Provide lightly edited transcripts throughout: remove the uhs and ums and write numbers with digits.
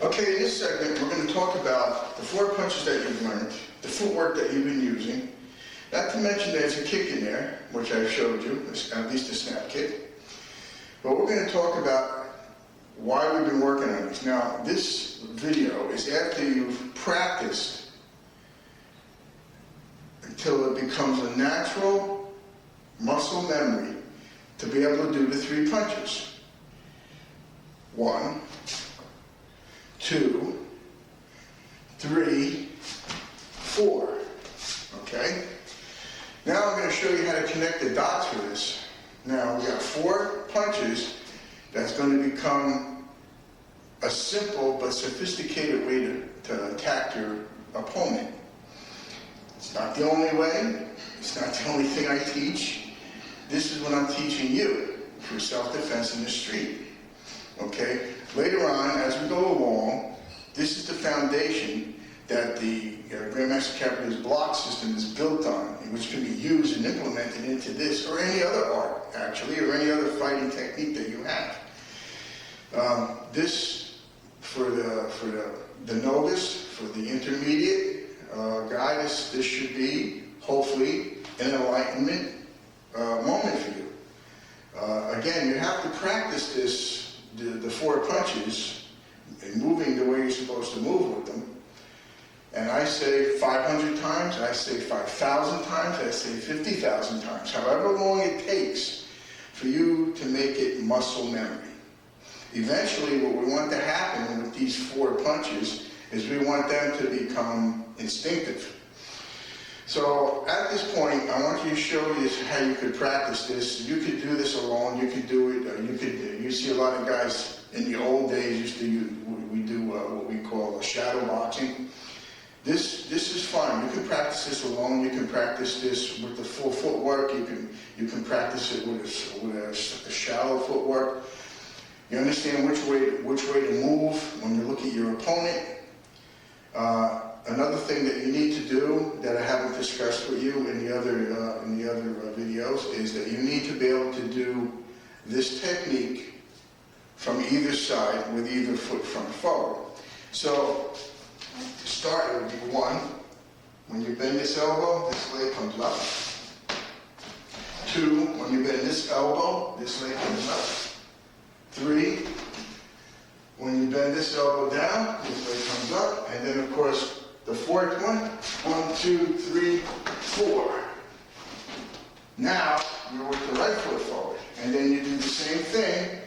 Okay, in this segment, we're going to talk about the 4 punches that you've learned, the footwork that you've been using, not to mention there's a kick in there, which I showed you, at least a snap kick. But we're going to talk about why we've been working on this. Now, this video is after you've practiced until it becomes a natural muscle memory to be able to do the 3 punches. 1, 2, 3, 4. Okay? Now I'm going to show you how to connect the dots for this. Now we got 4 punches. That's going to become a simple but sophisticated way to attack your opponent. It's not the only way. It's not the only thing I teach. This is what I'm teaching you for self-defense in the street. Okay? Later on, as we go along, this is the foundation that the Grandmaster Capital Block System is built on, which can be used and implemented into this or any other art, actually, or any other fighting technique that you have. This, for the novice, for the intermediate guy, this should be, hopefully, an enlightenment moment for you. Again, you have to practice this, the 4 punches, and moving the way you're supposed to move with them. And I say 500 times, I say 5,000 times, I say 50,000 times, however long it takes for you to make it muscle memory. Eventually, what we want to happen with these 4 punches is we want them to become instinctive. So at this point, I want you to show you how you could practice this. You could do this alone, you could do it, you see a lot of guys in the old days used to do what we call shadow boxing. This is fun. You can practice this alone. You can practice this with the full footwork. You can practice it with a shallow footwork. You understand which way to move when you look at your opponent. Another thing that you need to do that I haven't discussed with you in the other videos is that you need to be able to do this technique from either side with either foot front forward. So to start, it would be 1. When you bend this elbow, this leg comes up. 2. When you bend this elbow, this leg comes up. 3. When you bend this elbow down, this leg comes up. And then, of course, the 4th one. 1, 2, 3, 4. Now, you're with the right foot forward. And then you do the same thing.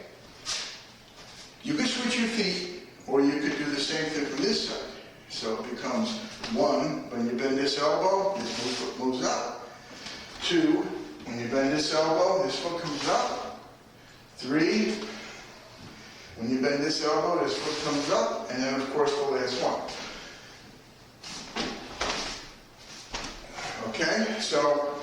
You could switch your feet, or you could do the same thing from this side. So it becomes 1, when you bend this elbow, this foot moves up. 2, when you bend this elbow, this foot comes up. 3, when you bend this elbow, this foot comes up. And then, of course, the last one. Okay, so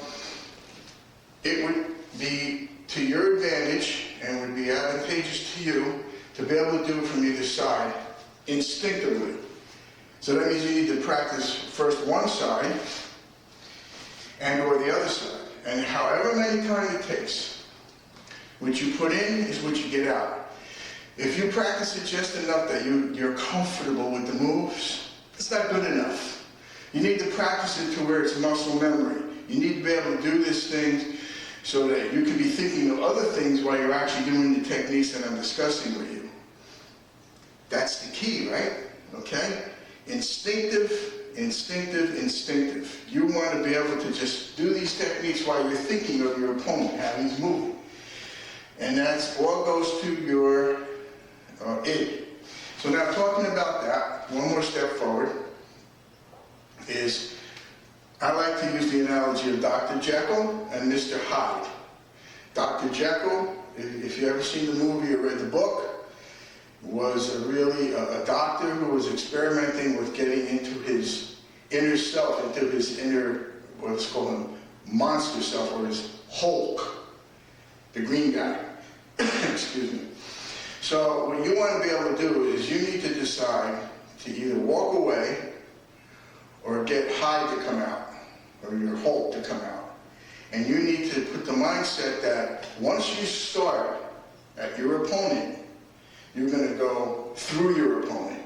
it would be to your advantage and would be advantageous to you to be able to do it from either side instinctively. So that means you need to practice first one side and or the other side. And however many times it takes, what you put in is what you get out. If you practice it just enough that you're comfortable with the moves, it's not good enough. You need to practice it to where it's muscle memory. You need to be able to do this thing so that you can be thinking of other things while you're actually doing the techniques that I'm discussing with you. That's the key, right? Okay? Instinctive, instinctive, instinctive. You want to be able to just do these techniques while you're thinking of your opponent, how he's moving. And that's all goes to your id. So now talking about that, one more step forward is I like to use the analogy of Dr. Jekyll and Mr. Hyde. Dr. Jekyll, if you ever seen the movie or read the book, was really a doctor who was experimenting with getting into his inner self, into his inner, what's called a monster self, or his Hulk, the green guy. Excuse me. So what you want to be able to do is you need to decide to either walk away or get Hyde to come out, or your Hulk to come out. And you need to put the mindset that once you start at your opponent, you're going to go through your opponent.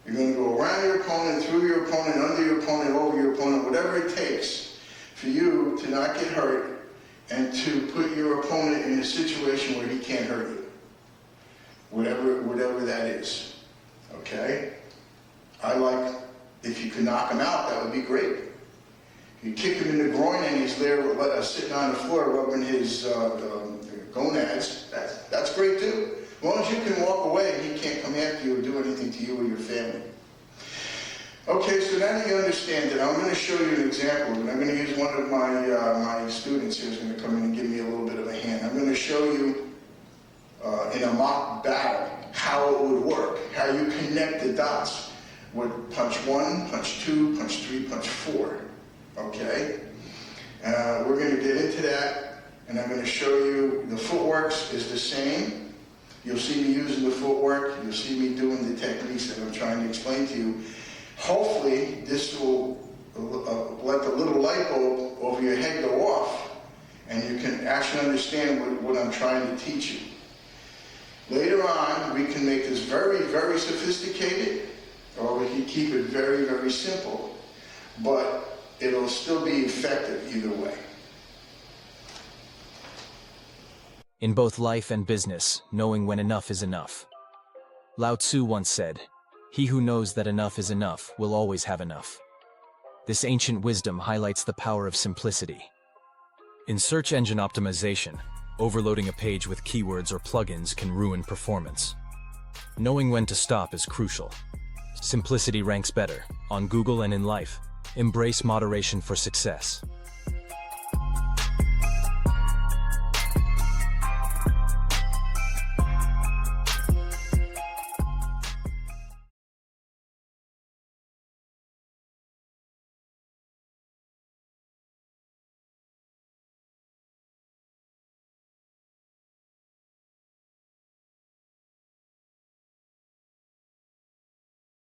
You're going to go around your opponent, through your opponent, under your opponent, over your opponent, whatever it takes for you to not get hurt and to put your opponent in a situation where he can't hurt you. Whatever that is. Okay? I like, if you could knock him out, that would be great. You kick him in the groin and he's there sitting on the floor rubbing his gonads, that's great too. As long as you can walk away and he can't come after you or do anything to you or your family. Okay, so now that you understand it, I'm going to show you an example, and I'm going to use one of my students here who's going to come in and give me a little bit of a hand. I'm going to show you in a mock battle how it would work, how you connect the dots with punch 1, punch 2, punch 3, punch 4. Okay? We're going to get into that, and I'm going to show you the footworks is the same. You'll see me using the footwork. You'll see me doing the techniques that I'm trying to explain to you. Hopefully, this will let the little light bulb over your head go off, and you can actually understand what I'm trying to teach you. Later on, we can make this very, very sophisticated, or we can keep it very, very simple, but it'll still be effective either way. In both life and business, knowing when enough is enough. Lao Tzu once said, "He who knows that enough is enough will always have enough." This ancient wisdom highlights the power of simplicity. In search engine optimization, overloading a page with keywords or plugins can ruin performance. Knowing when to stop is crucial. Simplicity ranks better, on Google and in life. Embrace moderation for success.